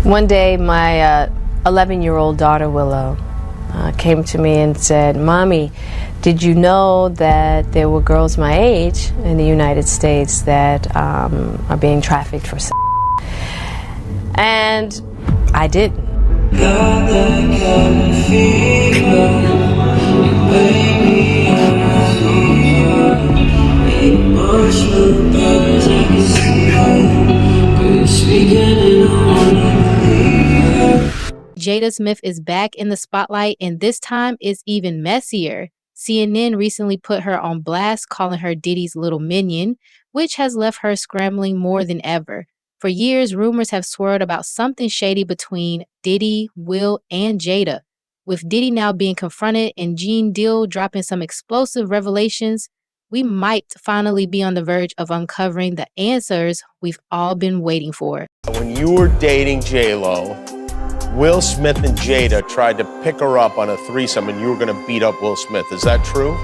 One day, my 11-year-old daughter, Willow, came to me and said, "Mommy, did you know that there were girls my age in the United States that are being trafficked for sex?" And I didn't. Jada Smith is back in the spotlight, and this time it's even messier. CNN recently put her on blast, calling her Diddy's little minion, which has left her scrambling more than ever. For years, rumors have swirled about something shady between Diddy, Will, and Jada. With Diddy now being confronted and Gene Deal dropping some explosive revelations, we might finally be on the verge of uncovering the answers we've all been waiting for. When you were dating J-Lo, Will Smith and Jada tried to pick her up on a threesome and you were going to beat up Will Smith. Is that true?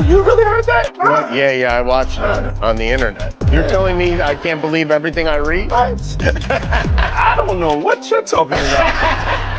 You really heard that? Yeah, I watched it on the internet. You're telling me I can't believe everything I read? I don't know what you're talking about.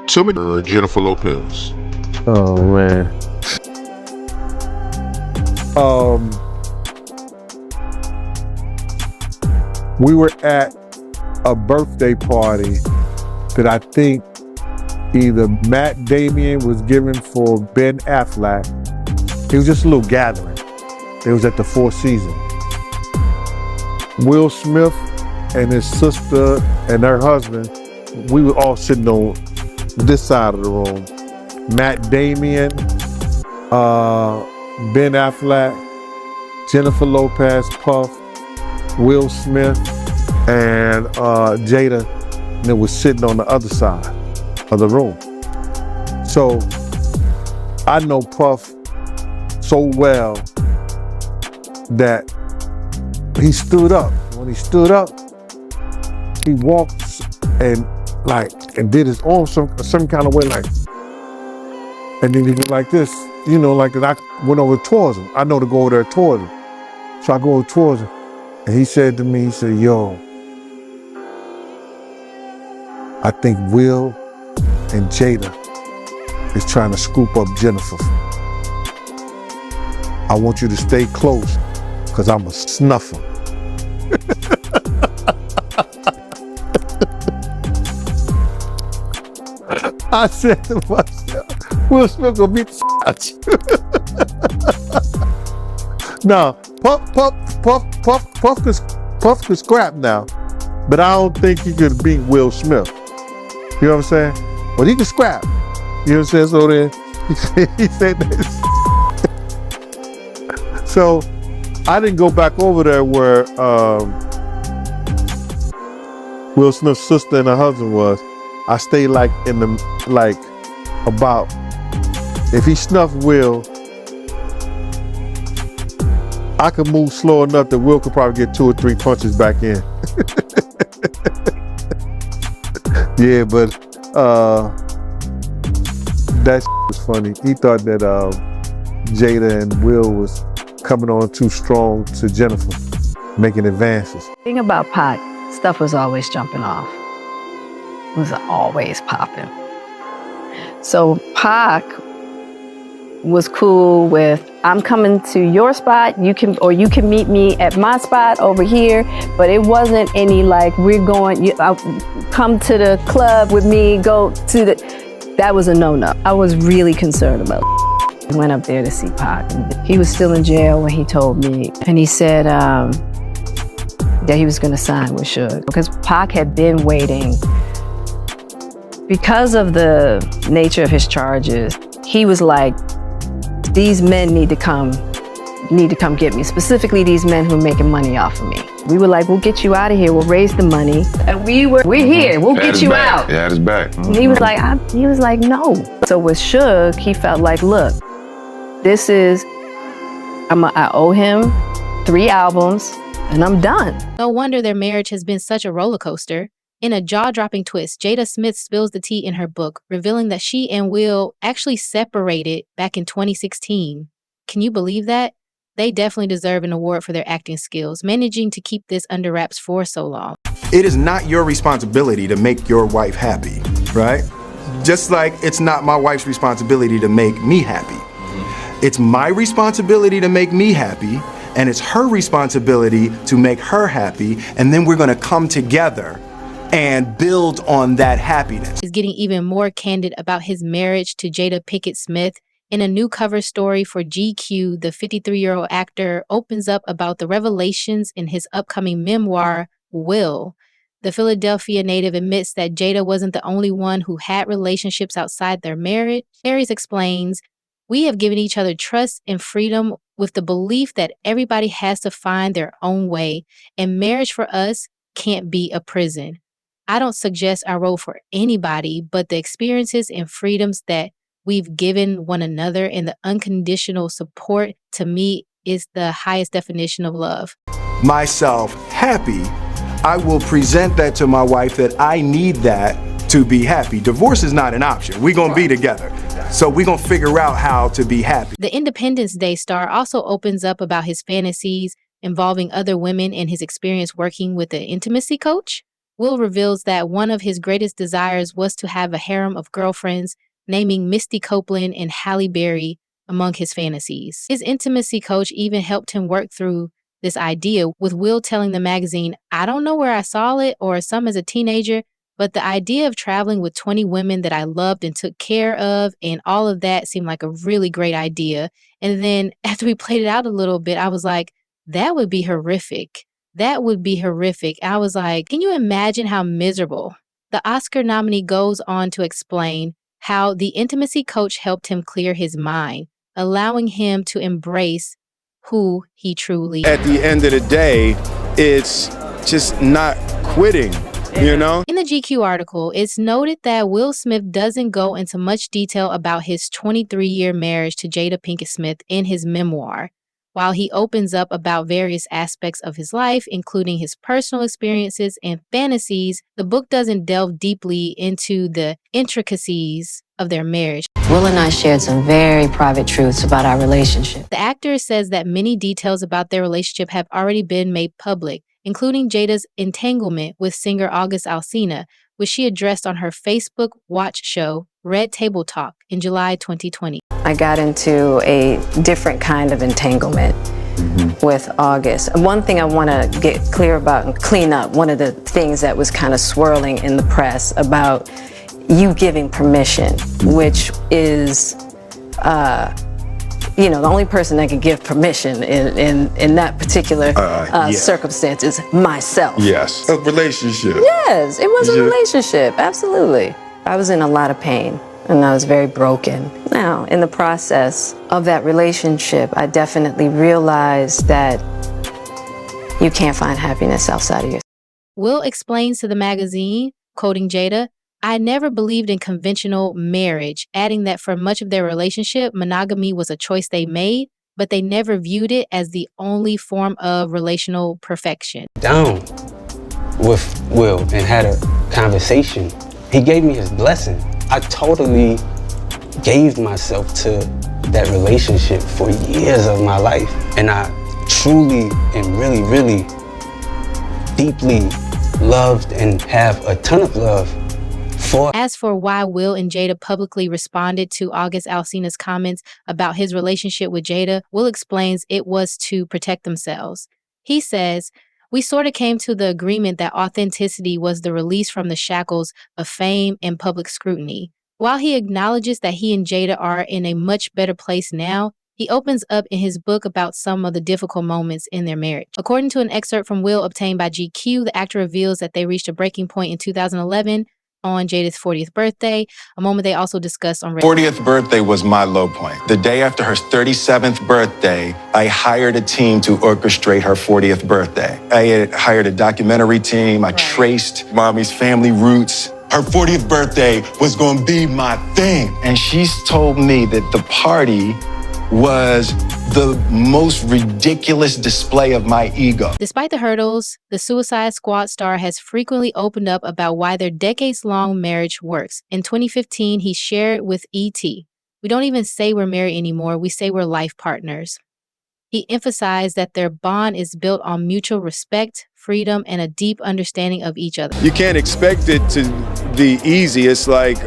Tell me, Jennifer Lopez. Oh man. We were at a birthday party that I think either Matt Damon was giving for Ben Affleck. It was just a little gathering. It was at the Four Seasons. Will Smith and his sister and her husband, we were all sitting on this side of the room. Matt Damon, Ben Affleck, Jennifer Lopez, Puff, Will Smith, and Jada, and it was sitting on the other side of the room. So I know Puff so well that he stood up. When he stood up, he walked and did his arm some kind of way, like, and then he did like this, you know, like that. I went over towards him. I know to go over there towards him. So I go over towards him, and he said to me, he said, "Yo, I think Will and Jada is trying to scoop up Jennifer. I want you to stay close, because I'm a snuffer." I said to myself, Will Smith gonna beat the out you. Now, Puff could scrap now, but I don't think he could beat Will Smith. You know what I'm saying? But he could scrap. You know what I'm saying? So then he said this. So I didn't go back over there where Will Smith's sister and her husband was. I stayed about, if he snuffed Will, I could move slow enough that Will could probably get 2 or 3 punches back in. Yeah, but that was funny. He thought that Jada and Will was coming on too strong to Jennifer, making advances. The thing about Pac, stuff was always jumping off. It was always popping. So Pac was cool with, I'm coming to your spot, you can meet me at my spot over here, but it wasn't any like, we're going, come to the club with me, that was a no-no. I was really concerned about I went up there to see Pac. He was still in jail when he told me, and he said that he was gonna sign with Suge, because Pac had been waiting. Because of the nature of his charges, he was like, these men need to come get me. Specifically, these men who are making money off of me. We were like, we'll get you out of here. We'll raise the money. And we're here. We'll get you out. Yeah, it's back. And he was like, no. So with Suge, he felt like, look, this is, I owe him 3 albums and I'm done. No wonder their marriage has been such a roller coaster. In a jaw-dropping twist, Jada Smith spills the tea in her book, revealing that she and Will actually separated back in 2016. Can you believe that? They definitely deserve an award for their acting skills, managing to keep this under wraps for so long. It is not your responsibility to make your wife happy, right? Just like it's not my wife's responsibility to make me happy. It's my responsibility to make me happy, and it's her responsibility to make her happy, and then we're gonna come together and build on that happiness. He's getting even more candid about his marriage to Jada Pinkett Smith. In a new cover story for GQ, the 53-year-old actor opens up about the revelations in his upcoming memoir, Will. The Philadelphia native admits that Jada wasn't the only one who had relationships outside their marriage. Aries explains, "We have given each other trust and freedom with the belief that everybody has to find their own way, and marriage for us can't be a prison. I don't suggest our role for anybody, but the experiences and freedoms that we've given one another and the unconditional support, to me, is the highest definition of love." Myself happy, I will present that to my wife that I need that to be happy. Divorce is not an option. We're gonna be together. So we're gonna figure out how to be happy. The Independence Day star also opens up about his fantasies involving other women and his experience working with an intimacy coach. Will reveals that one of his greatest desires was to have a harem of girlfriends, naming Misty Copeland and Halle Berry among his fantasies. His intimacy coach even helped him work through this idea, with Will telling the magazine, "I don't know where I saw it or some as a teenager, but the idea of traveling with 20 women that I loved and took care of and all of that seemed like a really great idea." And then after we played it out a little bit, I was like, that would be horrific. That would be horrific. I was like, can you imagine how miserable? The Oscar nominee goes on to explain how the intimacy coach helped him clear his mind, allowing him to embrace who he truly is. At the end of the day, it's just not quitting, you know? In the GQ article, it's noted that Will Smith doesn't go into much detail about his 23-year marriage to Jada Pinkett Smith in his memoir. While he opens up about various aspects of his life, including his personal experiences and fantasies, the book doesn't delve deeply into the intricacies of their marriage. Will and I shared some very private truths about our relationship. The actor says that many details about their relationship have already been made public, including Jada's entanglement with singer August Alsina, which she addressed on her Facebook watch show, Red Table Talk, in July 2020. I got into a different kind of entanglement with August. One thing I want to get clear about and clean up, one of the things that was kind of swirling in the press about you giving permission, which is, the only person that can give permission in that particular circumstance is myself. Yes. A relationship. Yes, it was a relationship, absolutely. I was in a lot of pain and I was very broken. Now, in the process of that relationship, I definitely realized that you can't find happiness outside of yourself. Will explains to the magazine, quoting Jada, "I never believed in conventional marriage," adding that for much of their relationship, monogamy was a choice they made, but they never viewed it as the only form of relational perfection. Down with Will and had a conversation. He gave me his blessing. I totally gave myself to that relationship for years of my life. And I truly and really, really deeply loved and have a ton of love for. As for why Will and Jada publicly responded to August Alsina's comments about his relationship with Jada, Will explains it was to protect themselves. He says, "We sort of came to the agreement that authenticity was the release from the shackles of fame and public scrutiny." While he acknowledges that he and Jada are in a much better place now, he opens up in his book about some of the difficult moments in their marriage. According to an excerpt from Will obtained by GQ, the actor reveals that they reached a breaking point in 2011 on Jada's 40th birthday, a moment they also discussed on 40th birthday was my low point. The day after her 37th birthday, I hired a team to orchestrate her 40th birthday. I had hired a documentary team. I traced mommy's family roots. Her 40th birthday was gonna be my thing. And she's told me that the party was the most ridiculous display of my ego. Despite the hurdles, the Suicide Squad star has frequently opened up about why their decades-long marriage works. In 2015, he shared with E.T., "We don't even say we're married anymore, we say we're life partners." He emphasized that their bond is built on mutual respect, freedom, and a deep understanding of each other. You can't expect it to be easy. It's like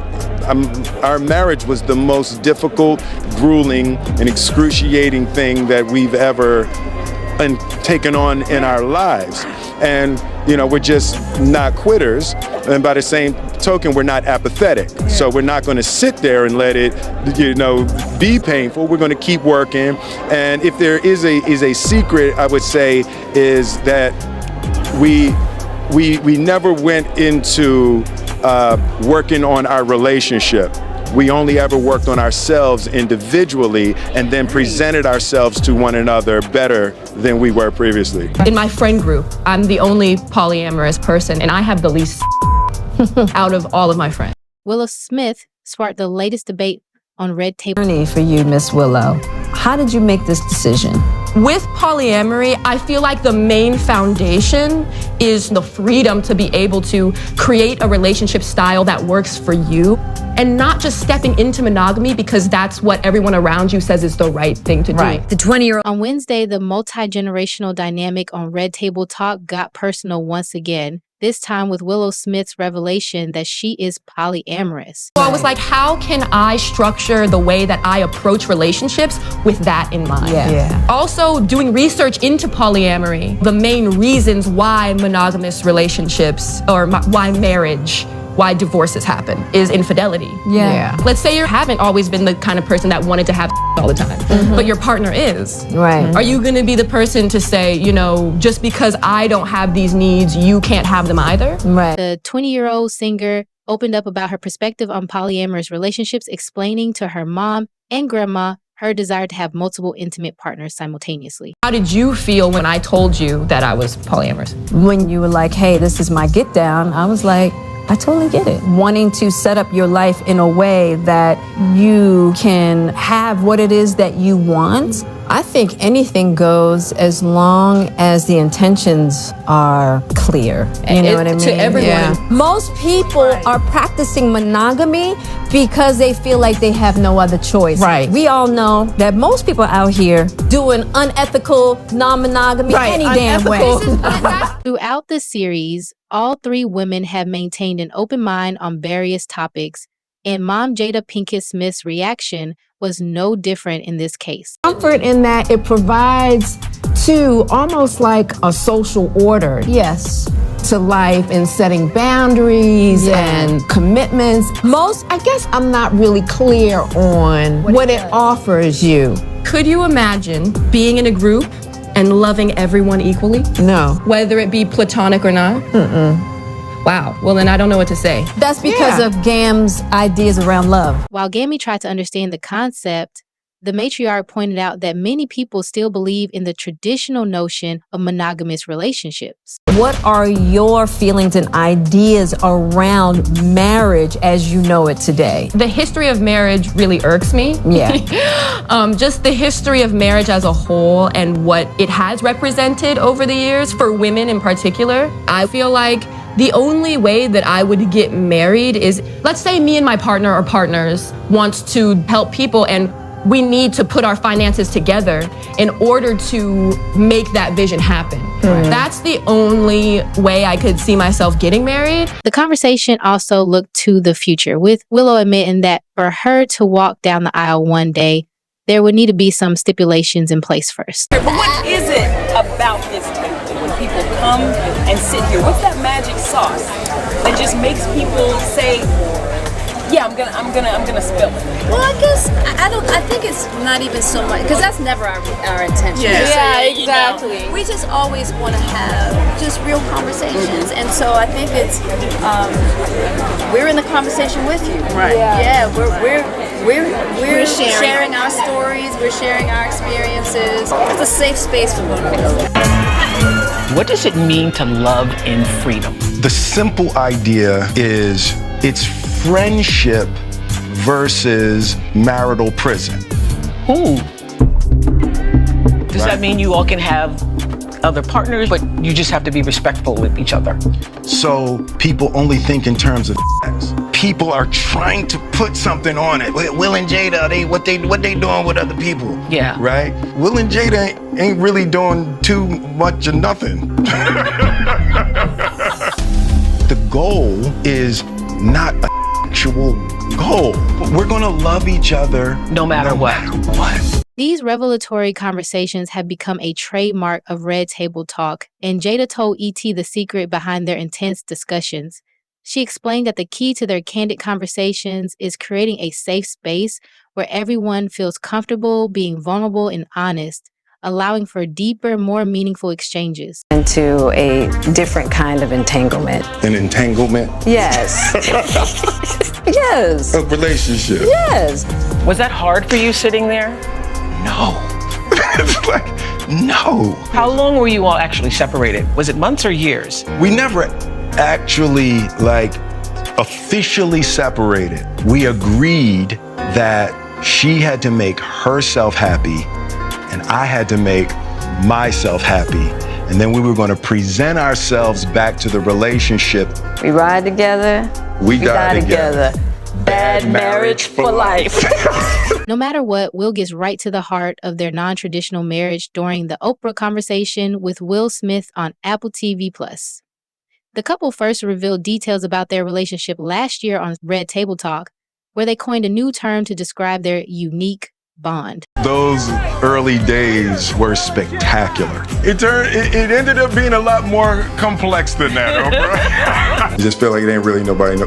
our marriage was the most difficult, grueling, and excruciating thing that we've ever taken on in our lives. And, you know, we're just not quitters. And by the same token, we're not apathetic. So we're not going to sit there and let it, you know, be painful. We're going to keep working. And if there is a secret, I would say, is that we never went into working on our relationship. We only ever worked on ourselves individually and then presented ourselves to one another better than we were previously. In my friend group, I'm the only polyamorous person, and I have the least out of all of my friends. Willow Smith sparked the latest debate on Red Table. For you, Miss Willow, how did you make this decision? With polyamory, I feel like the main foundation is the freedom to be able to create a relationship style that works for you and not just stepping into monogamy because that's what everyone around you says is the right thing to do. The 20-year-old. On Wednesday, the multi-generational dynamic on Red Table Talk got personal once again, this time with Willow Smith's revelation that she is polyamorous. So I was like, how can I structure the way that I approach relationships with that in mind? Also, doing research into polyamory, the main reasons why monogamous relationships or why marriage, why divorces happen is infidelity. Let's say you haven't always been the kind of person that wanted to have all the time, but your partner is. Are you going to be the person to say, you know, just because I don't have these needs, you can't have them either? The 20-year-old singer opened up about her perspective on polyamorous relationships, explaining to her mom and grandma her desire to have multiple intimate partners simultaneously. How did you feel when I told you that I was polyamorous? When you were like, hey, this is my get down, I was like, I totally get it. Wanting to set up your life in a way that you can have what it is that you want. I think anything goes as long as the intentions are clear. You know what I mean? To everyone. Most people are practicing monogamy because they feel like they have no other choice. We all know that most people out here doing unethical non-monogamy any damn way. Throughout the series, all three women have maintained an open mind on various topics, and Mom Jada Pinkett Smith's reaction was no different in this case. Comfort in that it provides to almost like a social order. To life and setting boundaries and commitments. I guess I'm not really clear on what it offers you. Could you imagine being in a group and loving everyone equally? No. Whether it be platonic or not? Wow. Well, then I don't know what to say. That's because of Gam's ideas around love. While Gammy tried to understand the concept, the matriarch pointed out that many people still believe in the traditional notion of monogamous relationships. What are your feelings and ideas around marriage as you know it today? The history of marriage really irks me. Just the history of marriage as a whole and what it has represented over the years for women in particular. I feel like the only way that I would get married is, let's say me and my partner or partners wants to help people and we need to put our finances together in order to make that vision happen. That's the only way I could see myself getting married. The conversation also looked to the future, with Willow admitting that for her to walk down the aisle one day, there would need to be some stipulations in place first. But what is it about this country when people come and sit here? What's that magic sauce that just makes people say, Yeah, I'm gonna spill it. Well, I guess I think it's not even so much because that's never our intention. Yeah, exactly. You know, we just always want to have just real conversations, and so I think it's we're in the conversation with you. Right. Yeah, we're sharing our stories. We're sharing our experiences. It's a safe space for one another. What does it mean to love in freedom? The simple idea is it's friendship versus marital prison. Ooh. Does that mean you all can have other partners, but you just have to be respectful with each other? So people only think in terms of sex. People are trying to put something on it. Will and Jada, what they doing with other people? Yeah. Right? Will and Jada ain't really doing too much of nothing. The goal is not an actual goal. We're gonna love each other no matter what. These revelatory conversations have become a trademark of Red Table Talk, and Jada told ET the secret behind their intense discussions. She explained that the key to their candid conversations is creating a safe space where everyone feels comfortable being vulnerable and honest, allowing for deeper, more meaningful exchanges. Into a different kind of entanglement. An entanglement? Yes. Yes. A relationship? Yes. Was that hard for you sitting there? No. It's like, no. How long were you all actually separated? Was it months or years? We never actually officially separated. We agreed that she had to make herself happy and I had to make myself happy. And then we were going to present ourselves back to the relationship. We ride together. We die together. Bad marriage for life. No matter what, Will gets right to the heart of their non-traditional marriage during the Oprah conversation with Will Smith on Apple TV+. The couple first revealed details about their relationship last year on Red Table Talk, where they coined a new term to describe their unique bond. Those early days were spectacular. It ended up being a lot more complex than that, Oprah. You just feel like it ain't really nobody's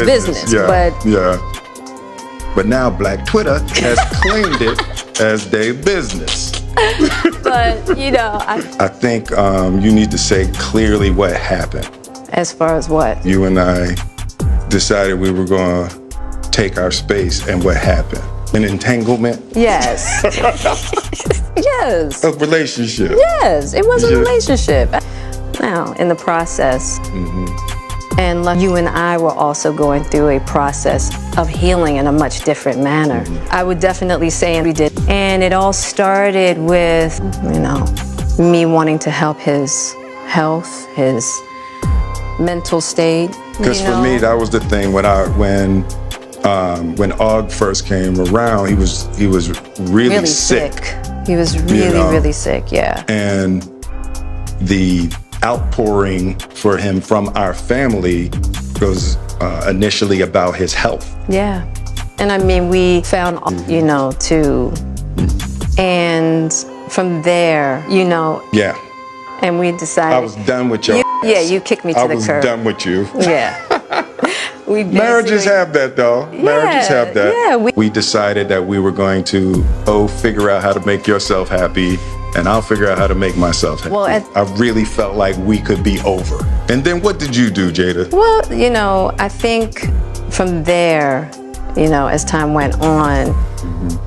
business. Yeah. But now Black Twitter has claimed it as their business. But, you know, I think you need to say clearly what happened. As far as what? You and I decided we were going to take our space, and what happened? An entanglement? Yes. Yes. A relationship? Yes, it was a relationship. Now, in the process, and you and I were also going through a process of healing in a much different manner. I would definitely say we did. And it all started with, you know, me wanting to help his health, his mental state. Because for me, that was the thing when Og first came around, he was really sick. He was really sick, yeah. And the outpouring for him from our family was initially about his health. Yeah. And I mean, we found, you know, and from there, you know. Yeah. And we decided. I was done with you. Yeah, you kicked me to the curb. I was done with you. Yeah. Marriages have that, though. Marriages have that. Yeah, we decided that we were going to, figure out how to make yourself happy, and I'll figure out how to make myself happy. Well, I really felt like we could be over. And then what did you do, Jada? Well, you know, I think from there, you know, as time went on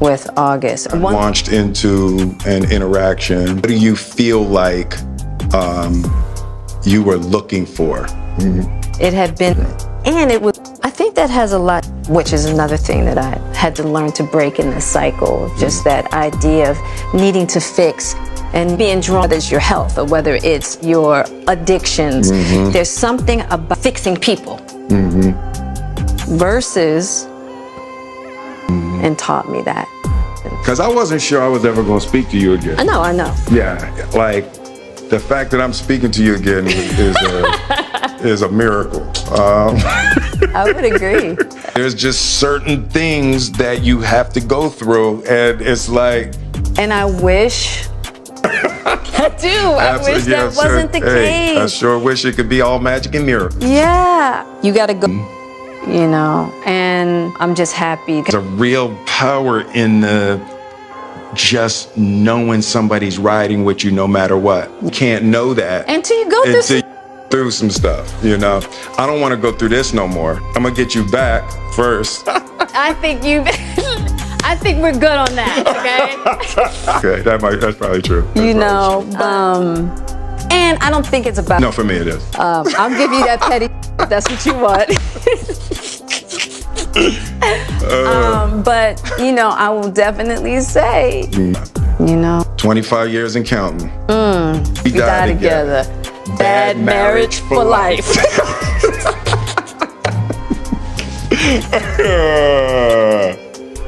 with August. I launched into an interaction. What do you feel like you were looking for? It had been, and it was, I think that has a lot, which is another thing that I had to learn to break in this cycle, just that idea of needing to fix and being drawn, whether it's your health or whether it's your addictions. There's something about fixing people versus, and taught me that. Because I wasn't sure I was ever going to speak to you again. I know. Yeah, like the fact that I'm speaking to you again is a miracle. I would agree. There's just certain things that you have to go through, and it's like. And I wish. I do. I wish that wasn't the case. I sure wish it could be all magic and miracles. Yeah. You got to go. you know, and I'm just happy. There's a real power in the just knowing somebody's riding with you no matter what. You can't know that until you go through some stuff, you know. I don't want to go through this no more. I'm gonna get you back first. I think we're good on that, Okay, that's probably true. You know, and I don't think it's about. No, for me it is. I'll give you that petty if that's what you want. But, you know, I will definitely say, you know. 25 years and counting. We die together. Bad marriage for life.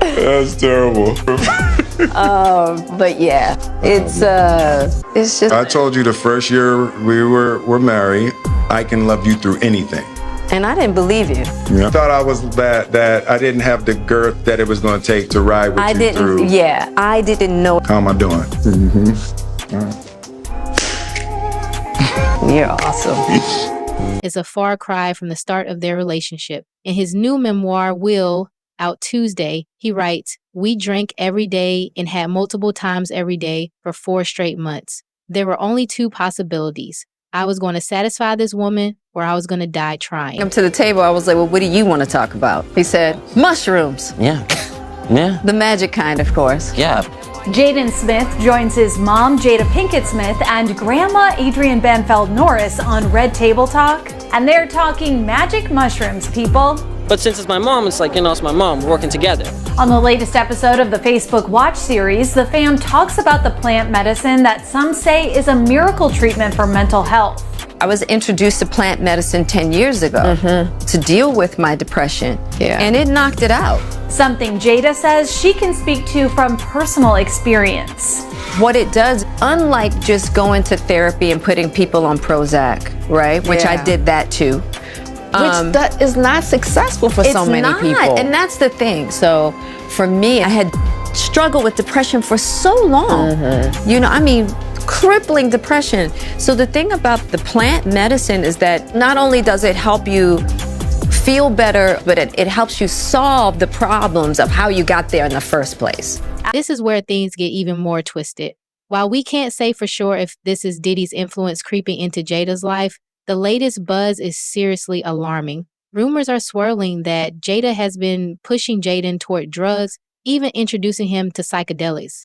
That's terrible. But yeah, it's just. I told you the first year we were married, I can love you through anything. And I didn't believe you. Yeah. I thought I was that I didn't have the girth that it was going to take to ride with you through. Yeah, I didn't know. How am I doing? You're awesome. Is a far cry from the start of their relationship. In his new memoir, Will, out Tuesday, he writes, "We drank every day and had multiple times every day for 4 straight months. There were only 2 possibilities. I was going to satisfy this woman or I was going to die trying." Come to the table, I was like, well, what do you want to talk about? He said, mushrooms. Yeah. The magic kind, of course. Yeah. Jada Smith joins his mom, Jada Pinkett Smith, and grandma, Adrienne Banfeld Norris, on Red Table Talk. And they're talking magic mushrooms, people. But since it's my mom, it's like, it's my mom. We're working together. On the latest episode of the Facebook Watch series, the fam talks about the plant medicine that some say is a miracle treatment for mental health. I was introduced to plant medicine 10 years ago to deal with my depression. And it knocked it out. Something Jada says she can speak to from personal experience. What it does, unlike just going to therapy and putting people on Prozac, right? Which I did that too. Which that is not successful for so many people. And that's the thing. So for me, I had struggled with depression for so long. You know, I mean, crippling depression. So the thing about the plant medicine is that not only does it help you feel better, but it helps you solve the problems of how you got there in the first place. This is where things get even more twisted. While we can't say for sure if this is Diddy's influence creeping into Jada's life, the latest buzz is seriously alarming. Rumors are swirling that Jada has been pushing Jaden toward drugs, even introducing him to psychedelics.